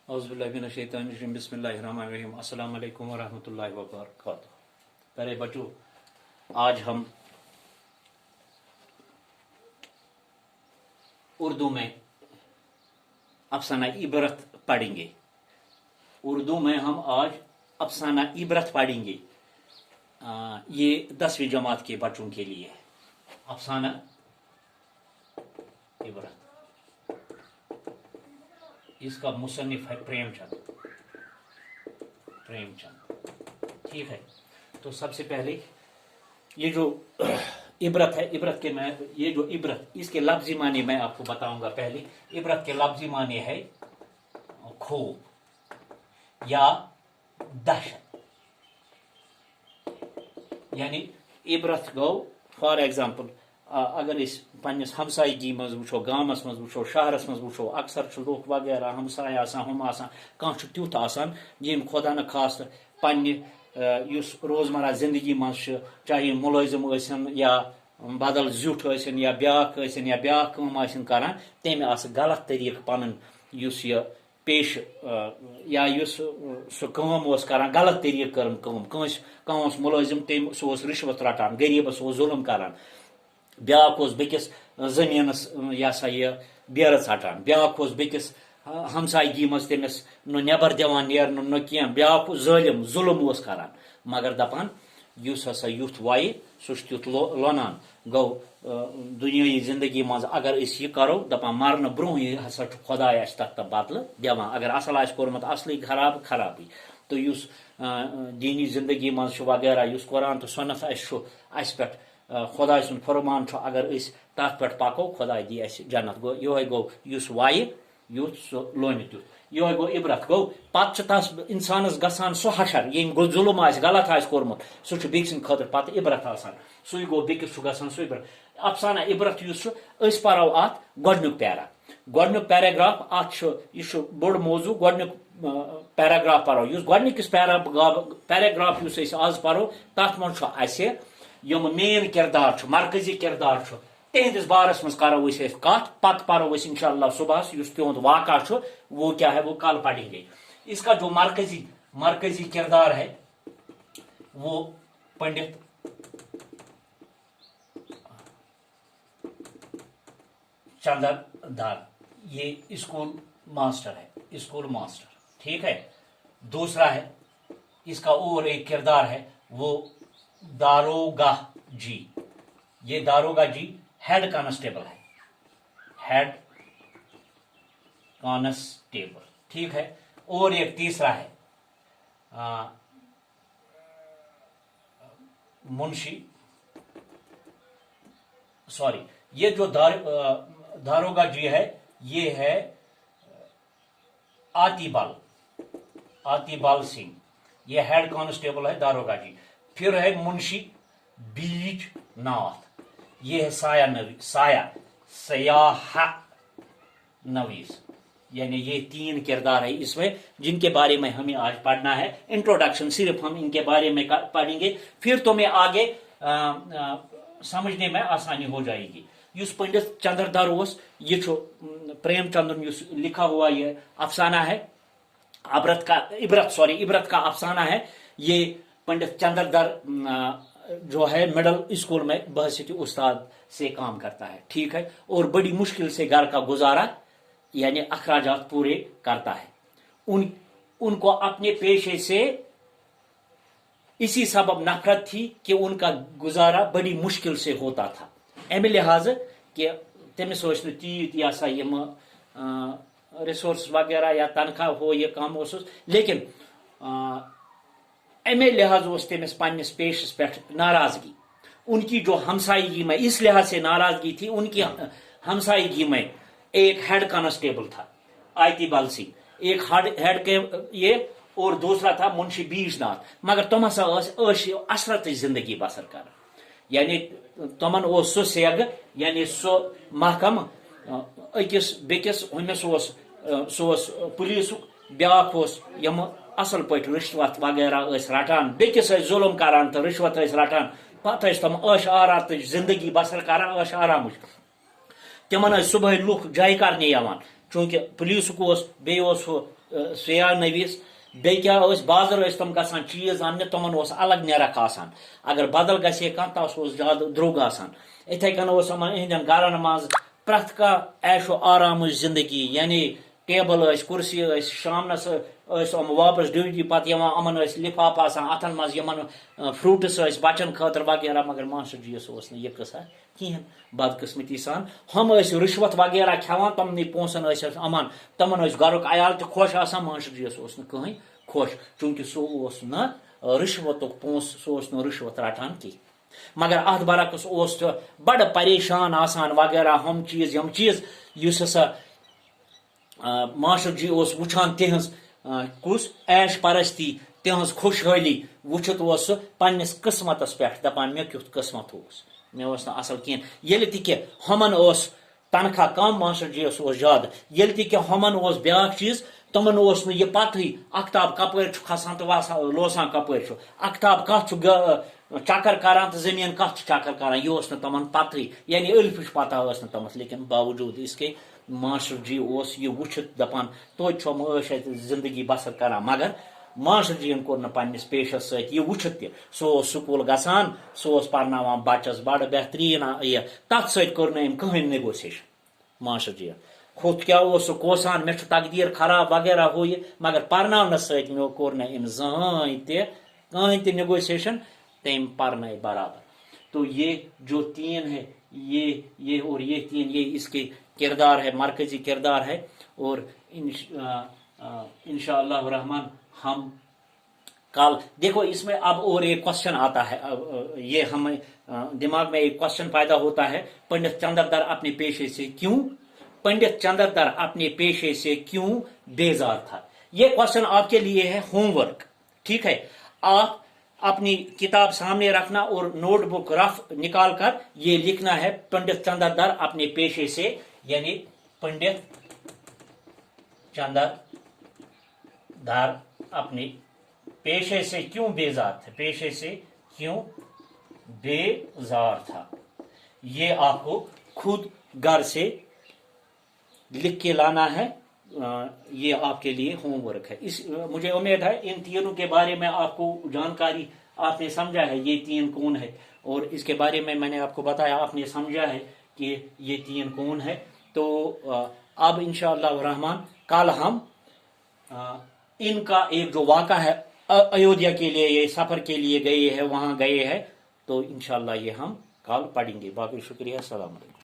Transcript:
औज़ुबिल्लाहिमिनश्शैतानिर्रजीम बिस्मिल्लाहिर्रहमानिर्रहीम अस्सलाम वालेकुम वरहमतुल्लाहि वबरकातुहू। प्यारे बच्चों, आज हम उर्दू में अफसाना इबरत पढ़ेंगे। उर्दू में हम आज अफसाना इबरत पढ़ेंगे। ये 10वीं जमात के बच्चों के लिए है। अफसाना इबरत, इसका मुसन्निफ है प्रेमचंद। ठीक है, तो सबसे पहले ये जो इबरत है, इबरत के मैं ये जो इबरत, इसके लफ्जी माने मैं आपको बताऊंगा। पहले इबरत के लफ्जी माने है खूब या दहशत। यानी इबरत गो फॉर एग्जाम्पल अगर इस पन्नस हमसायगी मज वुचो, गामस मज वुचो, शहरस मज वुचो, अक्सर लोग वगैरह हमसाय आसान हम आसान कह तुथ आसान यम खुदा न खास पन्ने रोजमर्रा जिंदगी मज, चाहे मुलाजिम आसन या बदल जुट आसन या ब्याख आसन या ब्याख काम आसन करान, तम आस गलत तरीक पन युस ये पेश या युस सो काम ओस करान गलत तरीक करन काम कंस मुलाजिम तम सो रिश्वत रटान, गरीबस जुल्म करान, ब्याक बेकिस जमीनस यह सा यह बेर षटान, ब्याक बेकिस हमसायगी मज तमिस न नबर दिवान नेरन न क्या, ब्याक जालिम जुल्म करान, मगर दपान युस हसा युथ वाय सह तुथ लोनान। गो दुनियाई जिंदगी मज अगर इस यह करो दपान मरन ब्रोह हसा खुदाय अस तथ बदल दिवान, अगर असल आस कोरमत असली खराब खराबी। तो युस दीनी जिंदगी मज वगैरह युस कुरान तो सुन्नत अस पे खुदा सुन फरमान अगर तथ पे पको खुदा दी अस जन्नत। गो ये गो युस वाय युथ सह लोन तुथ, ये गो इबरत। गो पत तस इंसानस गसान सह हशर यम गो जुल्म आस गलत आस कोरमुत, सह बेक सद खतर पत इबरत आसान, सु गो बेकिस गसान सह इबरत। अफसाना इबरत युस परो अत गोडनुक पैरा, गोडनुक पैराग्राफ अत यह बोड़ मौजू। गोडनुक पैराग्राफ परो युस गोडनिकिस पैराग्राफ युस आज परो तथ मज यम मेन किरदार मरकजी किरदार तिहंदिस बारस मज करो कत, पत परो इंशाअल्लाह सुबह युस तिहुंद वाक़ा वो क्या है वो कल पढ़ेंगे। इसका जो मरकजी किरदार है वो पंडित चंद्रदार, ये स्कूल मास्टर है, स्कूल मास्टर। ठीक है, दूसरा है इसका और एक किरदार है वो दारोगा जी। ये दारोगा जी हेड कांस्टेबल है, हेड कांस्टेबल। ठीक है, और एक तीसरा है मुंशी, सॉरी ये जो दारोगा जी है ये है आतिबाल सिंह, ये हेड कांस्टेबल है दारोगा जी। फिर है मुंशी बीज नाथ, ये है सयाह नवीस। यानी ये तीन किरदार है इसमें जिनके बारे में हमें आज पढ़ना है। इंट्रोडक्शन सिर्फ हम इनके बारे में पढ़ेंगे, फिर तुम्हें आगे समझने में आसानी हो जाएगी। युस पंडित चंद्रदार ओस ये प्रेमचंद लिखा हुआ ये अफसाना है, इबरत का अफसाना है। ये पंडित चंद्रदार जो है मिडिल स्कूल में बहसीत उस्ताद से काम करता है। ठीक है, और बड़ी मुश्किल से घर का गुजारा यानी अखराजात पूरे करता है। उनको अपने पेशे से इसी सबब नफरत थी कि उनका गुजारा बड़ी मुश्किल से होता था। अमे लिहाज कि तमिस तीत या सा यम रिसोर्स वगैरह या तनख्वाह हो ये कम उस, लेकिन अमे लिहाज तमिस पन्निस पेशस पे नाराजगी। उनकी जो हमसायगी में इस लिहाज से नाराजगी थी, उनकी हमसायगी में एक हेड कांस्टेबल था आतिबाल सिंह, एक हेड के ये, और दूसरा था मुंशी बीजनाथ। मगर तुम हसा असरत जिंदगी बसर कर, यानी तुमन सो सेग यानी सो महकम अकिस बेकिस हमिस पुलिस ब्याख यम असल पे रिश्वत वगैरह रटान, बेकिस जुल्म करान तो रिश्वत रटान, पत तम ऐश आराम जिंदगी बसर करान ऐश आराम। तिमन सुबह लुक जाय करने چونکہ پولیس بیس سیاح نویس بی کیا بازر تم گھان چیز انہ تمن الگ نیرک آسان اگر بدل گھے کھانا تس زیادہ دروگ آسان اتھے کن اہندین گرن مز پریت کھانا عیش و آرام زندگی یعنی ٹیبل کرسی شامنس واپس ڈیوٹی پتہ امن لفاف آسان اتن مز فروٹس بچن خاطر وغیرہ مگر ماسٹر جی یس یہ قصہ کہین بدقسمتی سان ہم رشوت وغیرہ کھیوان تمنی پونسن امان تمن گھرک عیال تہ خوش آسان ماسٹر جی یس کہیں خوش چونکہ سہ نا رشوت پونس سہ رشوت رٹان کی مگر ات برعکس بڑ پریشان آسان وغیرہ ہم چیز یم چیز اس ہسا ماسٹر جی وچھان تہذ کس عیش پرستی تہذ خوشحالی وچھت سہ پنس قسمتس پہ دپان مے کیت قسمت مے نا اصل کہین یل تہ کہ ہمن تنخواہ کم ماسٹر جی یس زیادہ یل تہ کہ ہمن بیاکھ چیز تمن یہ پتہ اختاب کپر کھسان تو لوسان کپر اختاب کت چکر کران تو زمین کت چکر کران یہ تمن پتہ یعنی الفش پتہ تمس لیکن باوجود اس کے ماسٹر جی یہ وچھت دپان توتہ معاش زندگی بسر کران مگر ماسٹر جی کور پنس پیشس ست یہ وچھت تہ سہ سکول گژھان سہ پرناوان بچس بڑ بہترین یہ تر ست کور کہین نیگوسیشن ماسٹر جی کھوت کیا کوسان مے تقدیر خراب وغیرہ ہو یہ مگر پرناونس ست کور زہین تہ نیگوسیشن تم پرن برابر تو یہ جو تین ہے یہ اور یہ تین یہ اس کے کردار ہے مرکزی کردار ہے اور انشاءاللہ الرحمن ہم کل دیکھو اس میں اب اور ایک کوشچن آتا ہے یہ ہمیں دماغ میں ایک کوشچن پیدا ہوتا ہے پنڈت چندردر اپنے پیشے سے کیوں پنڈت چندردر اپنے پیشے سے کیوں بیزار تھا یہ کوشچن آپ کے لیے ہے ہوم ورک ٹھیک ہے آپ اپنی کتاب سامنے رکھنا اور نوٹ بک رف نکال کر یہ لکھنا ہے پنڈت چندردر اپنے پیشے سے یعنی پنڈت چندردر اپنے پیشے سے کیوں بیزار تھا پیشے سے کیوں بیزار تھا یہ آپ کو خود گھر سے لکھ کے لانا ہے یہ آپ کے لیے ہوم ورک ہے مجھے امید ہے ان تینوں کے بارے میں آپ کو جانکاری آپ نے سمجھا ہے یہ تین کون ہے اور اس کے بارے میں نے آپ کو بتایا آپ نے سمجھا ہے کہ یہ تین کون ہے تو اب انشاءاللہ الرحمن کل ہم ان کا ایک جو واقعہ ہے ایودھیا کے لیے یہ سفر کے لیے گئے ہیں وہاں گئے ہیں تو انشاءاللہ یہ ہم کل پڑھیں گے باقی شکریہ السلام علیکم